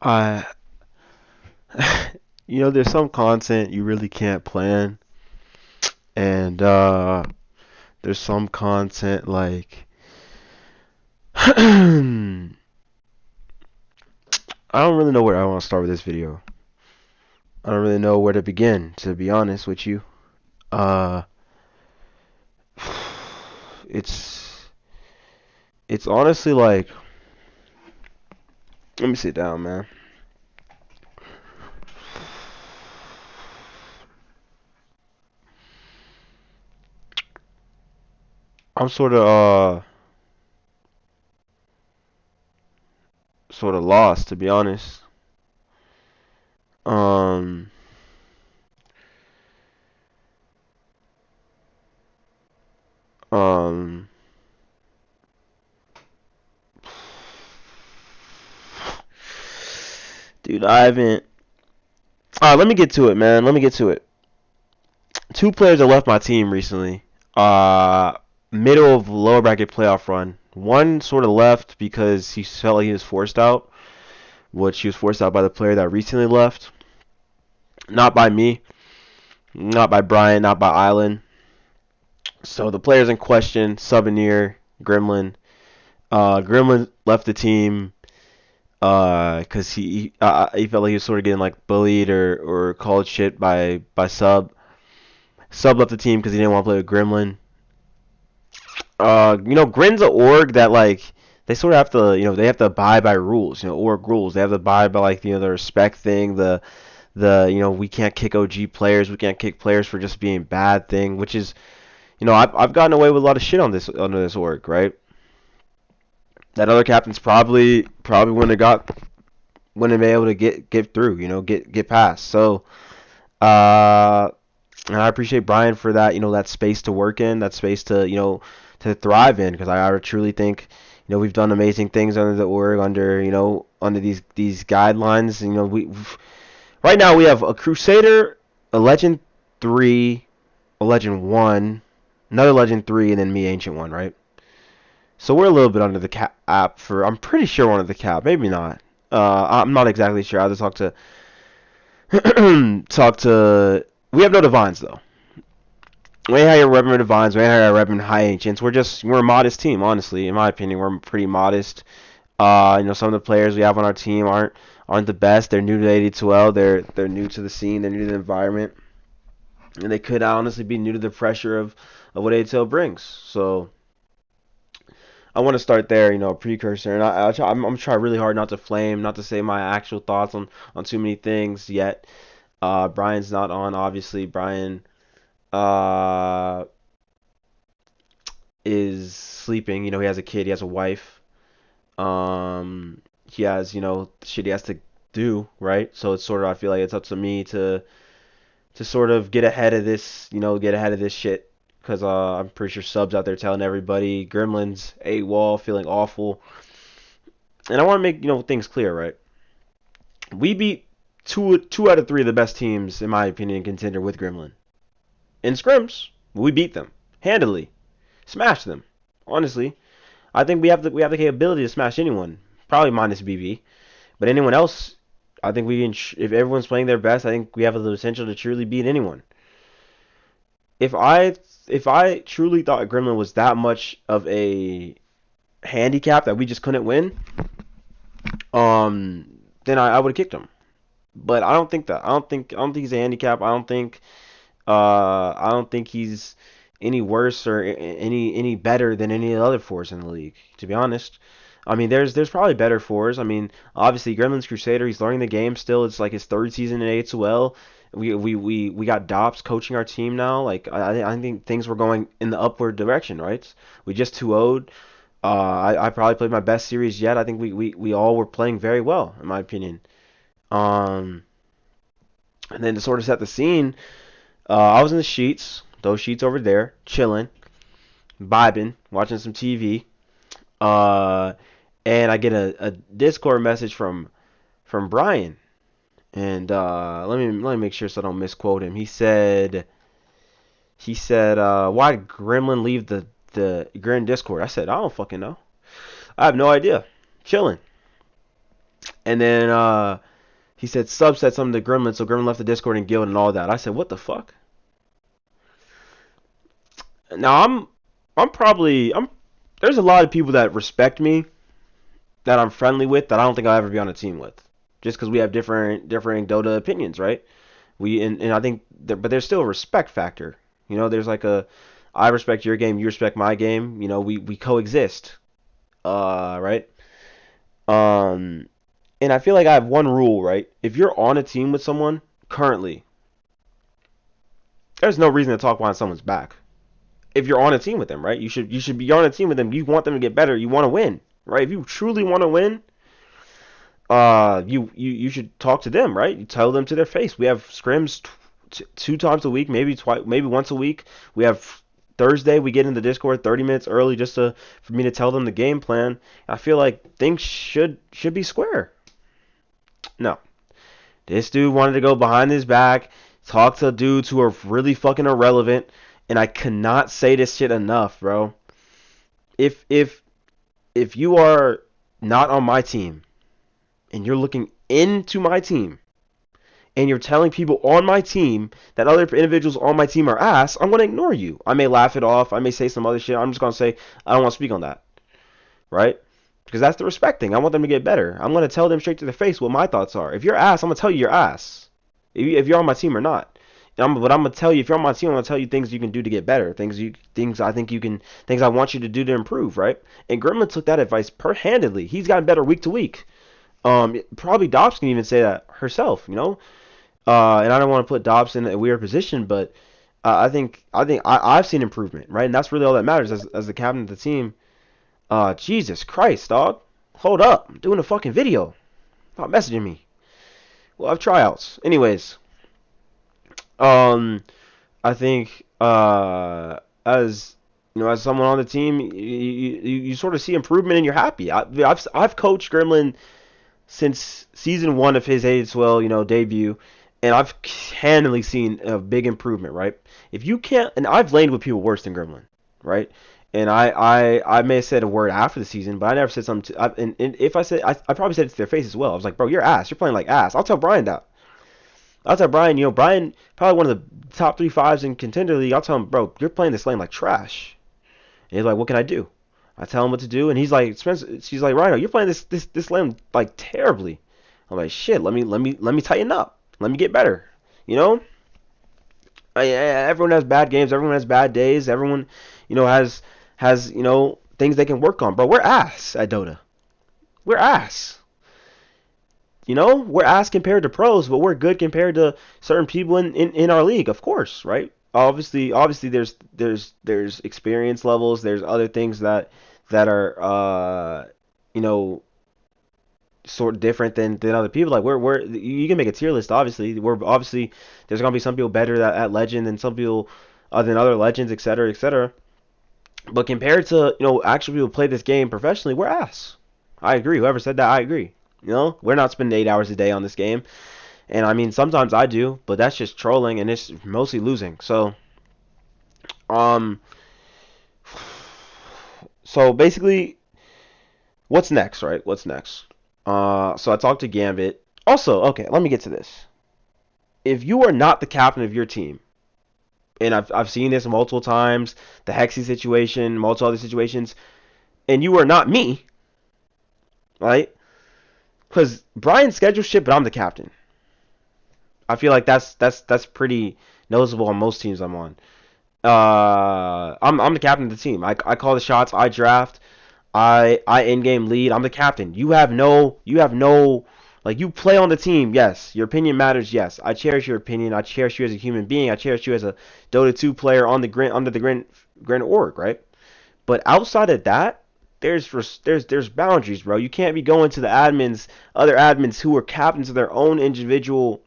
I, there's some content you really can't plan, and there's some content like I don't really know where I want to start with this video. I don't really know where to begin, to be honest with you. Uh, it's it's honestly like, let me sit down, man. I'm sort of lost, to be honest. Um, um, dude, I haven't. Let me get to it, man. Let me get to it. Two players that left my team recently. Uh, Middle of lower bracket playoff run. One sort of left because he felt like he was forced out, which he was forced out by the player that recently left. Not by me, not by Brian, not by Island. So the players in question, Souvenir, Gremlin. Gremlin left the team because he felt like he was sort of getting like bullied or called shit by Sub. Sub left the team because he didn't want to play with Gremlin. Grin's a org that like they sort of have to, they have to abide by rules, org rules. They have to abide by like, the respect thing, the we can't kick OG players, we can't kick players for just being bad thing, which is, I've gotten away with a lot of shit on this under this org, right? That other captains probably wouldn't have been able to get through, get past. So, uh, and I appreciate Brian for that, that space to work in, that space to, to thrive in, because I truly think, we've done amazing things under the org, under these guidelines. Right now we have a Crusader, a Legend 3, a Legend 1, another Legend 3, and then me, Ancient 1, right? So we're a little bit under the cap for, I'm pretty sure we're under the cap, maybe not. I'm not exactly sure. I have to talk to. We have no divines though. We ain't hire Reverend Divines. We ain't hire Reverend High Ancients. We're a modest team, honestly. In my opinion, we're pretty modest. Some of the players we have on our team aren't the best. They're new to 82L. They're new to the scene. They're new to the environment, and they could honestly be new to the pressure of what 82L brings. So I want to start there, precursor, and I'm trying really hard not to flame, not to say my actual thoughts on too many things yet. Brian's not on, obviously. Brian uh, is sleeping. He has a kid, he has a wife. He has, shit he has to do, right? So it's sort of, I feel like it's up to me to sort of get ahead of this, get ahead of this shit. Because I'm pretty sure subs out there telling everybody, Gremlins, AWOL, feeling awful. And I want to make, things clear, right? We beat two out of three of the best teams, in my opinion, contender with Gremlin. In scrims, we beat them handily, smashed them. Honestly, I think we have the capability to smash anyone, probably minus BB, but anyone else, I think we can. If everyone's playing their best, I think we have the potential to truly beat anyone. If I if I truly thought Gremlin was that much of a handicap that we just couldn't win, then I would have kicked him. But I don't think that. I don't think he's a handicap. I don't think he's any worse or any better than any other fours in the league. To be honest, I mean, there's probably better fours. I mean, obviously Gremlin's Crusader, he's learning the game still. It's like his third season in A2L. We got Dops coaching our team now. Like I think things were going in the upward direction, right? We just 2-0'd. I probably played my best series yet. I think we all were playing very well, in my opinion. Um, and then to sort of set the scene, I was in the sheets, those sheets over there, chilling, vibing, watching some TV. Uh, and I get a Discord message from Brian, and let me make sure so I don't misquote him. He said, why did Gremlin leave the Grin Discord? I said, I don't fucking know. I have no idea. Chilling. And then he said Sub said something to Gremlin, so Gremlin left the Discord and guild and all that. I said, what the fuck? Now I'm probably I'm there's a lot of people that respect me that I'm friendly with that I don't think I'll ever be on a team with, just because we have differing Dota opinions, right? And I think but there's still a respect factor. There's like a I respect your game, you respect my game. We coexist, right? Um, and I feel like I have one rule, right? If you're on a team with someone currently, there's no reason to talk behind someone's back. If you're on a team with them, right? You should be on a team with them. You want them to get better. You want to win, right? If you truly want to win, you should talk to them, right? You tell them to their face. We have scrims two times a week, maybe twice, maybe once a week. We have Thursday. We get in the Discord 30 minutes early just for me to tell them the game plan. I feel like things should be square. No, this dude wanted to go behind his back, talk to dudes who are really fucking irrelevant, and I cannot say this shit enough, bro. If you are not on my team and you're looking into my team and you're telling people on my team that other individuals on my team are ass, I'm going to ignore you. I may laugh it off. I may say some other shit. I'm just going to say, I don't want to speak on that. Right? Because that's the respect thing. I want them to get better. I'm going to tell them straight to their face what my thoughts are. If you're ass, I'm going to tell you you're ass. If you're on my team or not. But I'm going to tell you, if you're on my team, I'm going to tell you things you can do to get better. Things I think you can, things I want you to do to improve, right? And Gremlin took that advice handedly. He's gotten better week to week. Probably Dobbs can even say that herself. And I don't want to put Dobbs in a weird position, but I've seen improvement, right? And that's really all that matters as the captain of the team. Jesus Christ, dog. Hold up. I'm doing a fucking video. Stop messaging me. Well, I have tryouts. Anyways, I think as as someone on the team, you sort of see improvement and you're happy. I've coached Gremlin since season 1 of his 8-12, debut, and I've handily seen a big improvement, right? If you can't, and I've laned with people worse than Gremlin, right? And I may have said a word after the season, but I never said something and if I said, I probably said it to their face as well. I was like, bro, you're ass. You're playing like ass. I'll tell Brian that. I'll tell Brian, Brian, probably one of the top 3 5s in Contender League. I'll tell him, bro, you're playing this lane like trash. And he's like, what can I do? I tell him what to do, and he's like, Spencer, she's like, Rhino, you're playing this lane like terribly. I'm like, shit, let me tighten up. Let me get better. Everyone has bad games. Everyone has bad days. Everyone, has things they can work on. Bro, we're ass at Dota. We're ass. We're ass compared to pros, but we're good compared to certain people in our league, of course, right? Obviously, there's experience levels. There's other things that are sort of different than other people. Like we're you can make a tier list. Obviously there's gonna be some people better at Legend and some people other than other legends, etc., etc. But compared to actual people who play this game professionally, we're ass. I agree. Whoever said that, I agree. We're not spending 8 hours a day on this game, and I mean sometimes I do, but that's just trolling and it's mostly losing. Um, so basically, what's next, right? What's next? So I talked to Gambit. Also, okay, let me get to this. If you are not the captain of your team, and I've seen this multiple times, the Hexy situation, multiple other situations, and you are not me, right? Because Brian schedules shit, but I'm the captain. I feel like that's pretty noticeable on most teams I'm on. I'm the captain of the team. I call the shots. I draft. I in game lead. I'm the captain. You have no like you play on the team. Yes, your opinion matters. Yes, I cherish your opinion. I cherish you as a human being. I cherish you as a Dota 2 player on the under the Grin org, right? But outside of that, there's boundaries, bro. You can't be going to the other admins who are captains of their own individual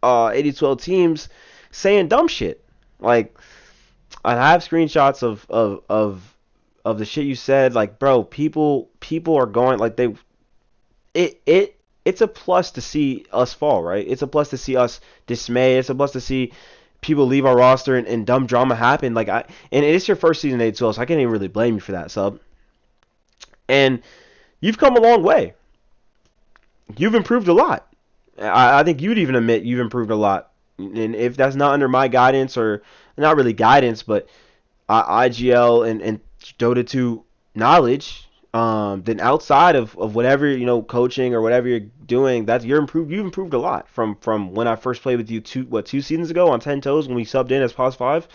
80-12 teams saying dumb shit. Like I have screenshots of the shit you said. Like, bro, people are going like it's a plus to see us fall, right? It's a plus to see us dismay. It's a plus to see people leave our roster and dumb drama happen. And it's your first season 8-12, so I can't even really blame you for that, sub. And you've come a long way. you've improved a lot. I think you'd even admit you've improved a lot. And if that's not under my guidance, or not really guidance, but IGL and Dota 2 knowledge, then outside of whatever, coaching or whatever you're doing, that's you've improved a lot from when I first played with you 2 seasons ago on 10 toes when we subbed in as Pos 5,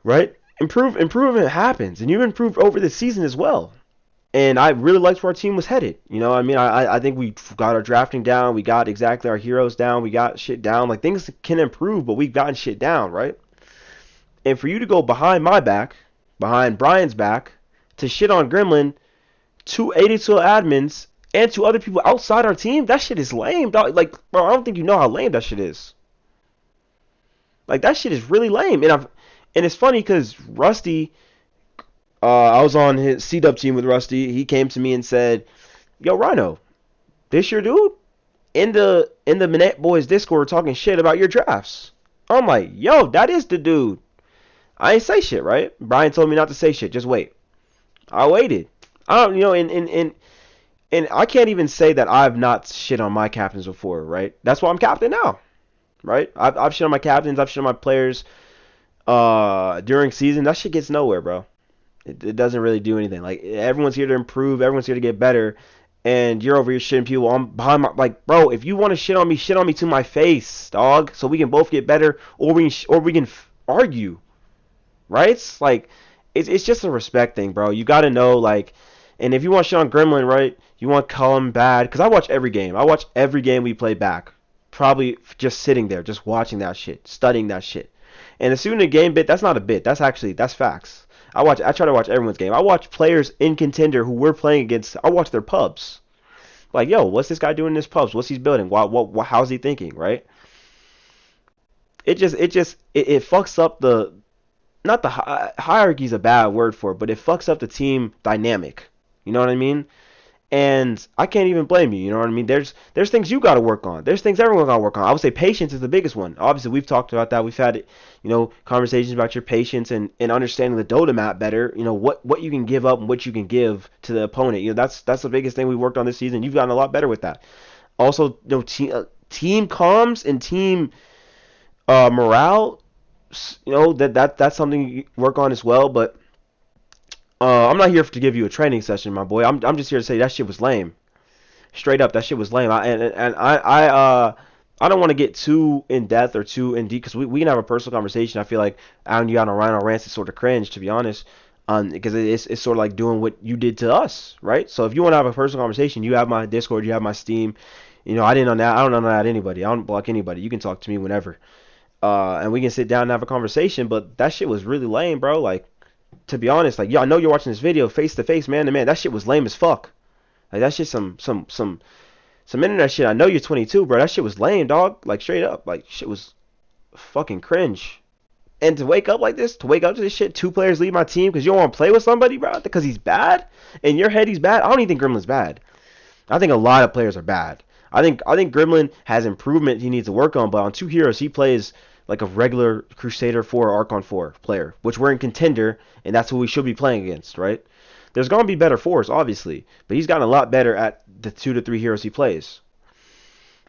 right? Improvement happens, and you've improved over the season as well. And I really liked where our team was headed. I think we got our drafting down. We got exactly our heroes down. We got shit down. Like, things can improve, but we've gotten shit down, right? And for you to go behind my back, behind Brian's back, to shit on Gremlin, 282 admins, and to other people outside our team, that shit is lame, dog. Like, bro, I don't think you know how lame that shit is. Like, that shit is really lame. And it's funny because Rusty, I was on his C-Dub team with Rusty. He came to me and said, "Yo, Rhino, this your dude?" In the Minette Boys Discord talking shit about your drafts. I'm like, "Yo, that is the dude." I ain't say shit, right? Brian told me not to say shit. Just wait. I waited. I don't, and I can't even say that I've not shit on my captains before, right? That's why I'm captain now, right? I've shit on my captains. I've shit on my players during season. That shit gets nowhere, bro. It doesn't really do anything. Like, everyone's here to improve. Everyone's here to get better. And you're over here shitting people. I'm behind my, like, bro, if you want to shit on me to my face, dog, so we can both get better, or we can argue, right? It's just a respect thing, bro. You got to know, like, and if you want shit on Gremlin, right, you want to call him bad, because I watch every game. I watch every game we play back. Probably just sitting there, just watching that shit, studying that shit. And as soon as a game bit, that's not a bit. That's facts. I try to watch everyone's game. I watch players in contender who we're playing against. I watch their pubs. Like, yo, what's this guy doing in his pubs? What's he building? How's he thinking, right? It fucks up the, not the hierarchy is a bad word for it, but it fucks up the team dynamic. You know what I mean? And I can't even blame you. You know what I mean? There's things you got to work on. There's things everyone got to work on. I would say patience is the biggest one. Obviously, we've talked about that. We've had, conversations about your patience and understanding the Dota map better. What you can give up and what you can give to the opponent. That's the biggest thing we worked on this season. You've gotten a lot better with that. Also, team comms and team morale. That's something you work on as well. But I'm not here to give you a training session, my boy. I'm just here to say that shit was lame. Straight up, that shit was lame. I don't want to get too in depth or too in deep, because we can have a personal conversation. I feel like I and you on a Rhino rants is sort of cringe, to be honest, because it's sort of like doing what you did to us, right? So if you want to have a personal conversation, you have my Discord, you have my Steam. I didn't know that. I don't know that anybody. I don't block anybody. You can talk to me whenever, and we can sit down and have a conversation. But that shit was really lame, bro. Like, to be honest, like, yo, I know you're watching this video face to face, man to man. That shit was lame as fuck. Like, that shit some internet shit. I know you're 22, bro. That shit was lame, dog. Like, straight up, like, shit was fucking cringe. And to wake up like this, to wake up to this shit, 2 players leave my team because you don't want to play with somebody, bro, because he's bad. In your head, he's bad. I don't even think Gremlin's bad. I think a lot of players are bad. I think Gremlin has improvement he needs to work on, but on 2 heroes, he plays like a regular Crusader 4 or Archon 4 player, which we're in contender, and that's who we should be playing against, right? There's going to be better 4s, obviously, but he's gotten a lot better at the 2 to 3 heroes he plays.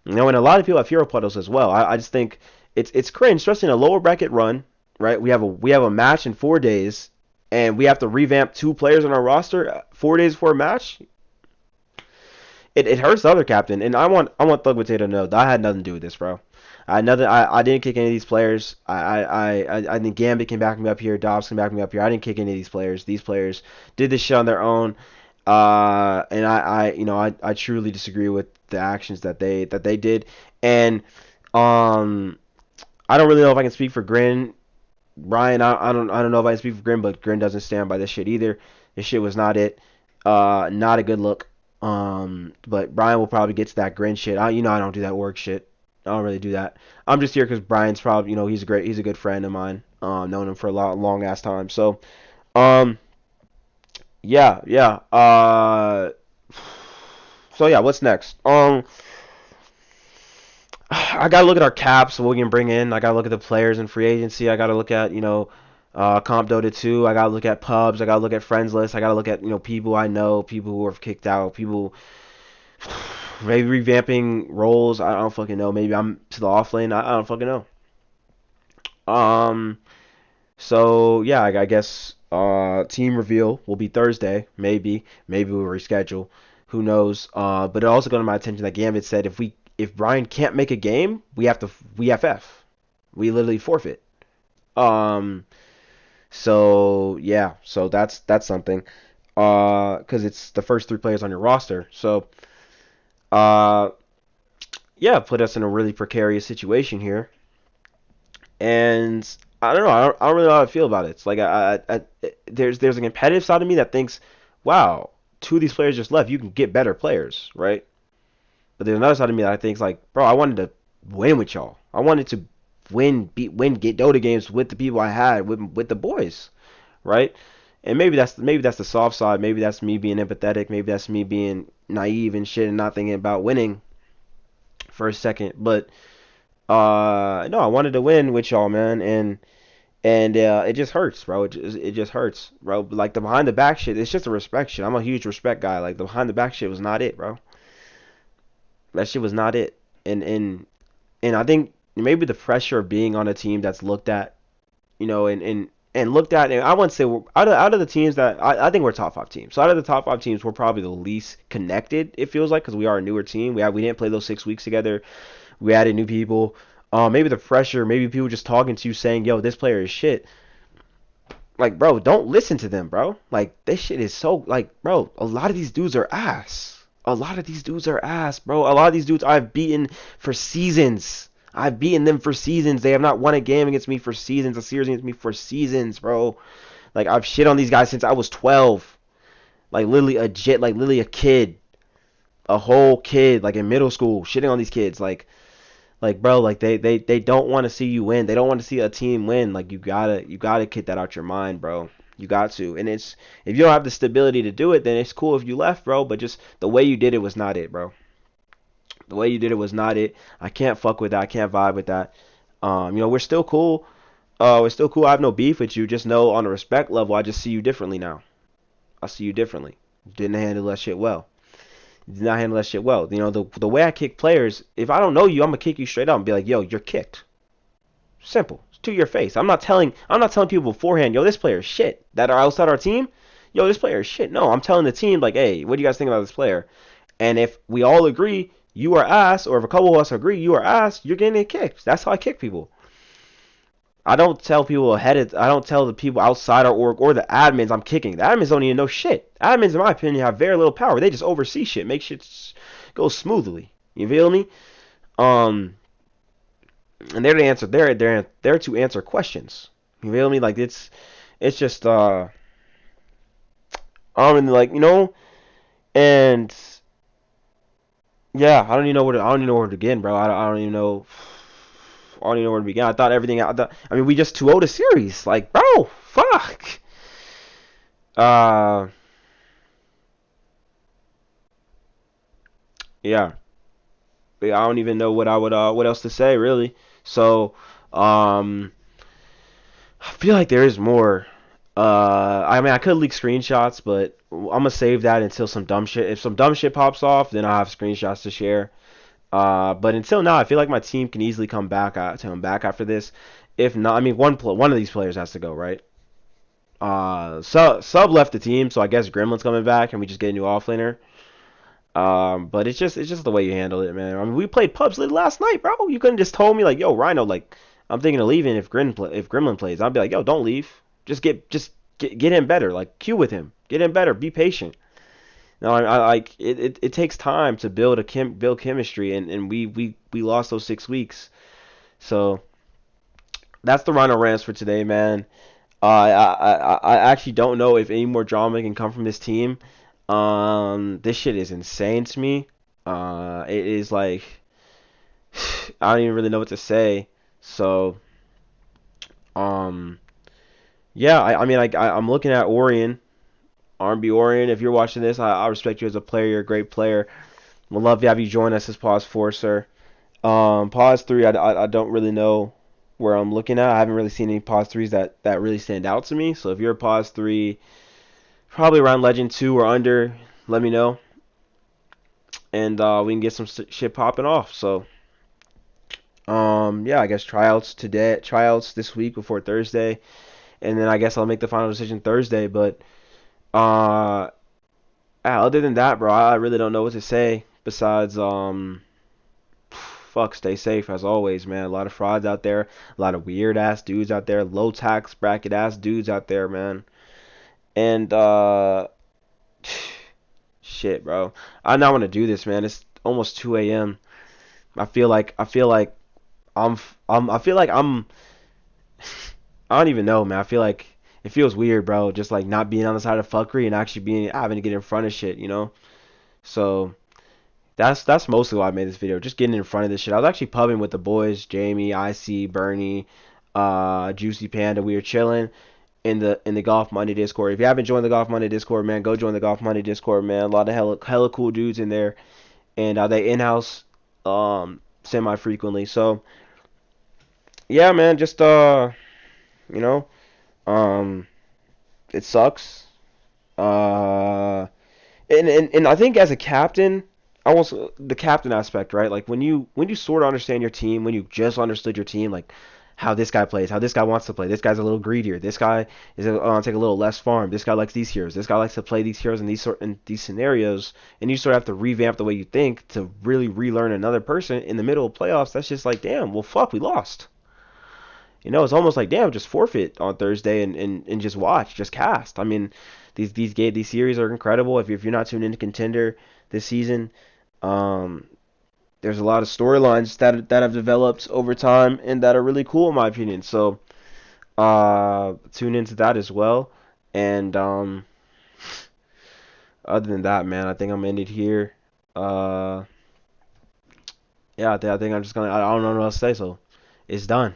And a lot of people have hero puddles as well. I just think it's cringe, especially in a lower bracket run, right? We have a match in 4 days, and we have to revamp 2 players on our roster 4 days before a match. It hurts the other captain, and I want Thug Potato to know that I had nothing to do with this, bro. I didn't kick any of these players. I think Gambit can back me up here. Dobbs can back me up here. I didn't kick any of these players. These players did this shit on their own. And I truly disagree with the actions that they did. And I don't really know if I can speak for Grin. Brian, I don't know if I can speak for Grin, but Grin doesn't stand by this shit either. This shit was not it. Not a good look. But Brian will probably get to that Grin shit. I don't do that work shit. I don't really do that. I'm just here because Brian's probably, he's a good friend of mine. Known him for a long ass time. So, yeah. So yeah, what's next? I gotta look at our caps, what we can bring in. I gotta look at the players in free agency. I gotta look at, Comp Dota 2. I gotta look at pubs. I gotta look at friends list. I gotta look at, people I know, people who are kicked out, people. Maybe revamping roles. I don't fucking know. Maybe I'm to the off lane. I don't fucking know. Um. So yeah, I guess team reveal will be Thursday. Maybe we'll reschedule. Who knows? But it also got to my attention that Gambit said if Brian can't make a game, we FF. We literally forfeit. Um. So yeah. So that's something. Because it's the first three players on your roster. So uh, yeah, put us in a really precarious situation here. And I don't know. I don't really know how I feel about it. It's like there's a competitive side of me that thinks, wow, two of these players just left. You can get better players, right? But there's another side of me that I think is like, bro, I wanted to win with y'all. I wanted to get Dota games with the people I had with the boys, right? And maybe that's the soft side. Maybe that's me being empathetic. Maybe that's me being naive and shit and not thinking about winning for a second. But no, I wanted to win with y'all, man, and it just hurts, bro. It just hurts, bro. Like the behind the back shit, it's just a respect shit. I'm a huge respect guy. Like the behind the back shit was not it, bro. That shit was not it. And I think maybe the pressure of being on a team that's looked at, and looked at, and I wouldn't say out of the teams that I think we're top five teams. So out of the top five teams, we're probably the least connected. It feels like because we are a newer team. We didn't play those 6 weeks together. We added new people. Maybe the pressure, maybe people just talking to you saying, "Yo, this player is shit." Like, bro, don't listen to them, bro. Like, this shit is so like, bro. A lot of these dudes are ass. A lot of these dudes are ass, bro. A lot of these dudes I've beaten for seasons. I've beaten them for seasons. They have not won a game against me for seasons, a series against me for seasons, bro. Like, I've shit on these guys since I was 12. Like, literally like literally a kid, a whole kid, like in middle school, shitting on these kids, like, bro, like they don't want to see you win. They don't want to see a team win. Like you gotta get that out your mind, bro. You got to. And it's if you don't have the stability to do it, then it's cool if you left, bro. But just the way you did it was not it, bro. The way you did it was not it. I can't fuck with that. I can't vibe with that. We're still cool. We're still cool. I have no beef with you. Just know on a respect level, I just see you differently now. I see you differently. You didn't handle that shit well. Did not handle that shit well. The way I kick players, if I don't know you, I'm gonna kick you straight up and be like, yo, you're kicked. Simple. It's to your face. I'm not telling people beforehand, yo, this player is shit. That are outside our team, yo, this player is shit. No, I'm telling the team like, hey, what do you guys think about this player? And if we all agree you are ass, or if a couple of us agree you are ass, you're getting kicked. That's how I kick people. I don't tell people I don't tell the people outside our org or the admins I'm kicking. The admins don't even know shit. Admins, in my opinion, have very little power. They just oversee shit, make shit go smoothly. You feel me? Um, and they're to answer. They're there to answer questions. You feel me? Like it's just and like and yeah, I don't even know where to begin, bro. I don't even know. I don't even know where to begin. I thought everything. I mean, we just 2-0 the series. Like, bro, fuck. Uh, yeah. I don't even know what else to say really. So, um, I feel like there is more. I mean, I could leak screenshots, but I'm gonna save that until some dumb shit. If some dumb shit pops off, then I'll have screenshots to share. But until now, I feel like my team can easily come back after this. If not, I mean, one of these players has to go, right? Sub left the team, so I guess Gremlin's coming back, and we just get a new offlaner. But it's just the way you handle it, man. I mean, we played pubs last night, bro. You couldn't just told me like, yo, Rhino, like, I'm thinking of leaving if Gremlin plays. I'd be like, yo, don't leave. Just get him better. Like, queue with him. Get him better. Be patient. No, I like it takes time to build chemistry, and we lost those 6 weeks. So that's the Rhino rants for today, man. I actually don't know if any more drama can come from this team. This shit is insane to me. It is like I don't even really know what to say. So, um, yeah, I mean, I'm looking at Orion, R&B Orion. If you're watching this, I respect you as a player. You're a great player. We'd love to have you join us as Pause 4, sir. Pause 3, I don't really know where I'm looking at. I haven't really seen any Pause 3s that really stand out to me. So if you're a Pause 3, probably around Legend 2 or under, let me know. and we can get some shit popping off. So, yeah, I guess tryouts this week before Thursday, and then I guess I'll make the final decision Thursday. But other than that, bro, I really don't know what to say besides fuck, stay safe as always, man. A lot of frauds out there, a lot of weird ass dudes out there, low tax bracket ass dudes out there, man. And shit, bro. I not want to do this, man. It's almost 2 a.m. I feel like I feel like I'm I don't even know, man. I feel like it feels weird, bro. Just like not being on the side of fuckery and actually being having to get in front of shit, you know. So that's mostly why I made this video. Just getting in front of this shit. I was actually pubbing with the boys, Jamie, IC, Bernie, Juicy Panda. We were chilling in the Golf Money Discord. If you haven't joined the Golf Money Discord, man, go join the Golf Money Discord, man. A lot of hella cool dudes in there, and they in-house semi frequently. So yeah, man, just you know, um, it sucks. Uh, and I think as a captain, almost the captain aspect, right? Like when you sort of understand your team, when you just understood your team, like how this guy plays, how this guy wants to play. This guy's a little greedier. This guy is take a little less farm. This guy likes these heroes. This guy likes to play these heroes in these scenarios, and you sort of have to revamp the way you think to really relearn another person in the middle of playoffs. That's just like, damn, well, fuck, we lost. It's almost like, damn, just forfeit on Thursday and just watch, just cast. I mean, these series are incredible. If you're not tuned into Contender this season, um, there's a lot of storylines that have developed over time and that are really cool in my opinion. So tune into that as well. And other than that, man, I think I'm ended here. Uh, yeah, I think I'm just gonna. I don't know what else to say. So it's done.